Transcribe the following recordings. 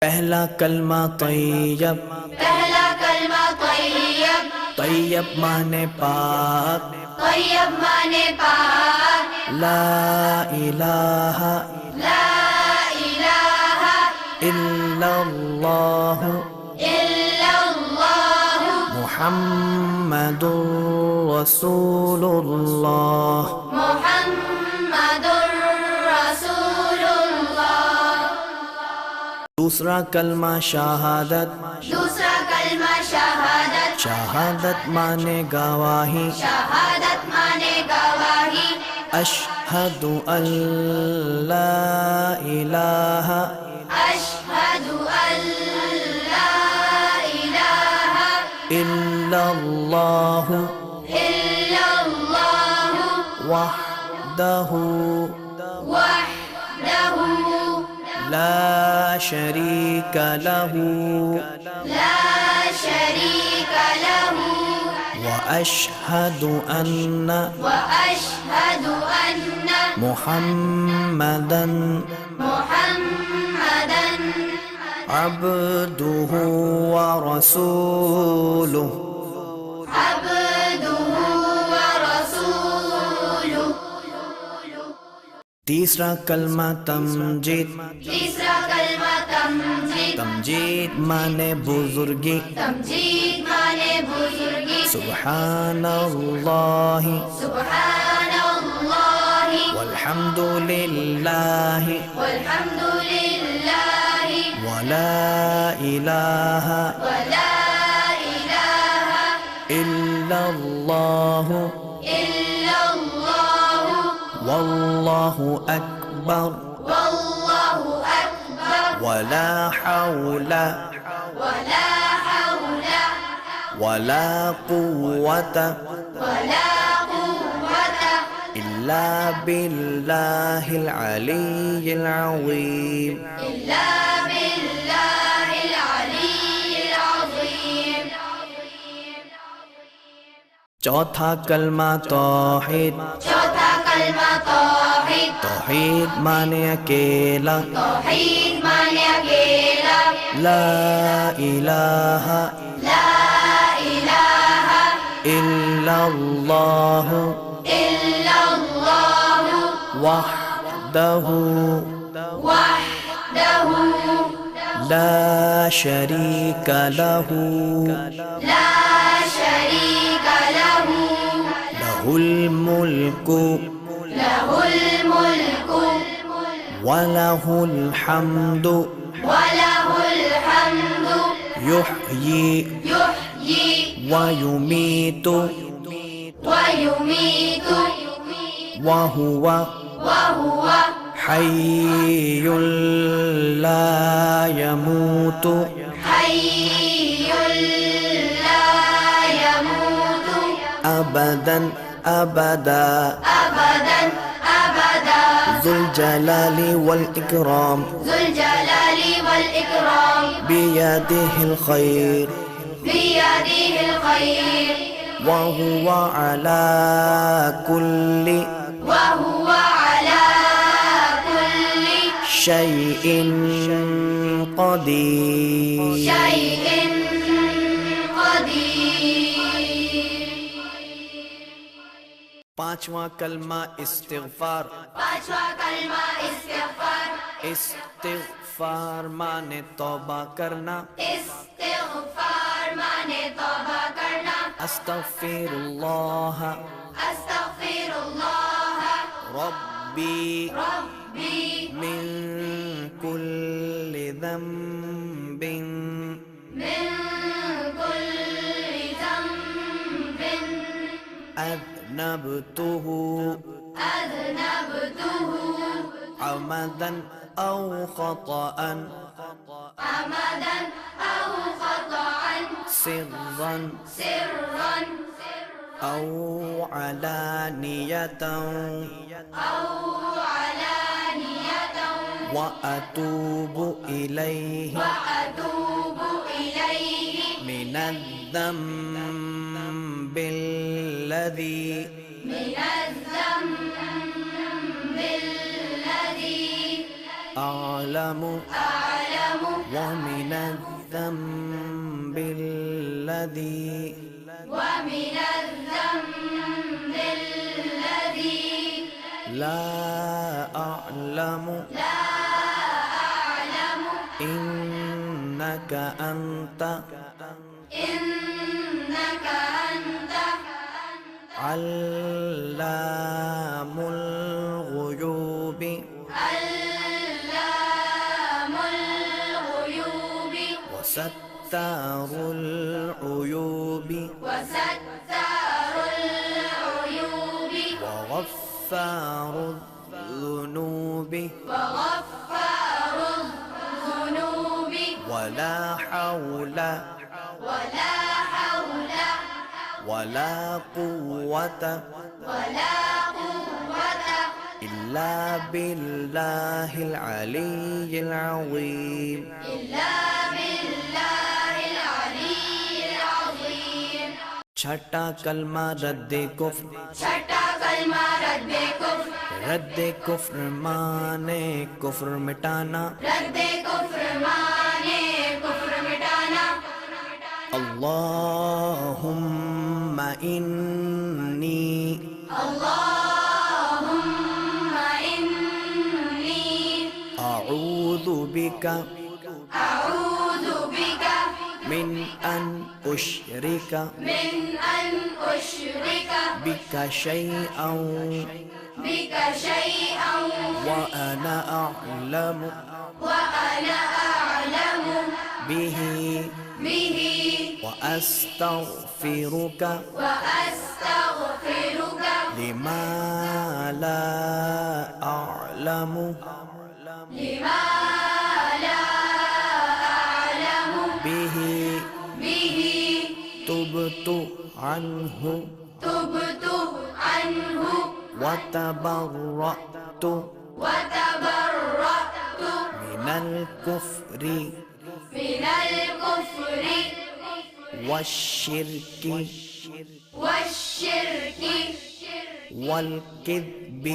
पहला कलमा तैयब, पहला कलमा तैयब, तैयब माने पाक, तैयब माने पाक, ला इलाहा ला इलाहा इल्लल्लाह इल्लल्लाह मुहम्मदुर रसूलुल्लाह। मुहम्मदुर रसूलुल्लाह। दूसरा कलमा शहादत, दूसरा कलमा शहादत, शहादत माने गवाही, शहादत माने गवाही, अशहदु अल्ला इलाहा अशहदु अल्ला इलाहा इल्लल्लाह इल्लल्लाह वहदहु वहदहु ला शरीक लहू ला शरीक लहु व अशहदु अन्ना वअशहदु अन्न मुहम्मदन मुहम्मदन अब्दुहु व रसूलुहु। अब्दुहु व रसूलुहु। तीसरा कलमा तमजीद, तीसरा कलमा तमजीद, तमजीद माने बुजुर्गी, तमजीद माने बुजुर्गी, सुब्हानल्लाहि सुब्हानल्लाहि वल्हम्दुलिल्लाहि वल्हम्दुलिल्लाहि वला इलाहा वला इलाहा इल्लल्लाह इल्लल्लाह वल्लाहु अकबर वल्लाहु अकबर वला हौला वला हौला वला कुव्वता वला कुव्वता इल्ला बिल्लाहिल अलिय्यिल अज़ीम। इल्ला बिल्लाहिल अलिय्यिल अज़ीम। चौथा कलमा तौहीद, चौथा कलमा तौहीद, तौहीद माने अकेला, तौहीद माने अकेला, ला इलाहा ला इलाहा इल्लल्लाह इल्लल्लाह वहदहु वहदहु ला शरीक लहू ला शरीक लहु लहुल मुल्कु लहुल मुल्कु वलहुल हम्दु वलहुल हम्दु युह्यी युह्यी व युमीतु वयुमीतु वहुव वहुव हय्युल ला यमूतु हय्युल ला यमूतु अबदन अबदा अबदन अबदा ज़ुल जलाली वल इकराम ज़ुल जलाली वल इकराम बियदिहिल खैर बियदिहिल खैर वहुव अला कुल्लि वहुव अला कुल्लि शैइन क़दीर। शैइन क़दीर। पांचवा कलमा इस्तिग़फ़ार, पांचवा कलमा इस्तिग़फ़ार, इस्तिग़फ़ार माने तौबा करना, इस्तिग़फ़ार माने तौबा करना, अस्तग़फ़िरुल्लाह अस्तग़फ़िरुल्लाह रब्बी रब्बी मिन कुल्लि ज़ंबिन मिन कुल्लि ज़ंबिन अज़नबतुहु अज़नबतुहु अमदन औ ख़तअन अमदन औ ख़तअन सिर्रन सिर्रन औ अलानियतन औ अलानियतन व अतूबु इलैहि वअतूब इलैहि मिनज़्ज़म्बिल्लज़ी मिनज़्ज़म्बिल्लज़ी أعلم أعلم ومن الذنب الذي ومن الذنب الذي لا أعلم لا أعلم إنك أنت إنك أنت علام الغيوب علام الغيوب وستار العيوب وستار العيوب وغفار الذنوب وغفار الذنوب ولا حول ولا حول ولا قوة ولا قوة إلا بالله العلي العظيم إلا بالله العلي العظيم छठा कलमा रद्द कुफ्र छठा कलमा रद्द कुफ्र रद्द कुफ्र माने कुफ्र मिटाना रद्द कुफ्र माने कुफ्र मिटाना अल्लाहुम्मा इन्नी अल्लाहुम्मा इन्नी अऊज़ु बिका अऊज़ु बिका मिन अन उश्रिका من أن أشرك बिका शैअन بك شيئا وأنا أعلم وأنا أعلم به به وأستغفرك وأستغفرك لما لا أعلم لما لا أعلم به به تبت عنه تبت عنه وتبرأت وتبرأت من الكفر من الكفر والشرك والشرك والكذب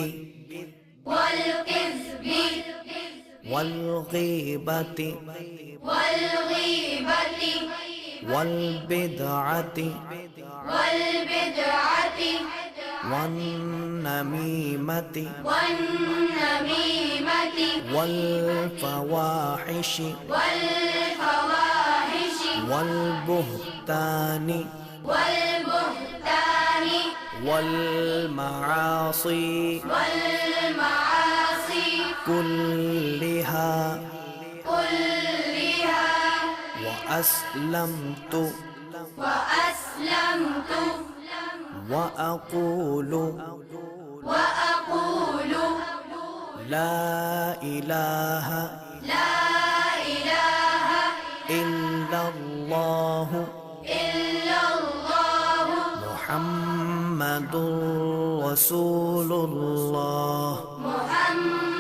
والكذب والغيبة والغيبة والبدعة والبدعة والنميمة والنميمة والفواحش والفواحش والبهتان والبهتان والمعاصي والمعاصي كلها كلها وأسلمت وأسلمت وأقول وأقول لا إله لا إله إلا الله إلا الله محمد رسول الله محمد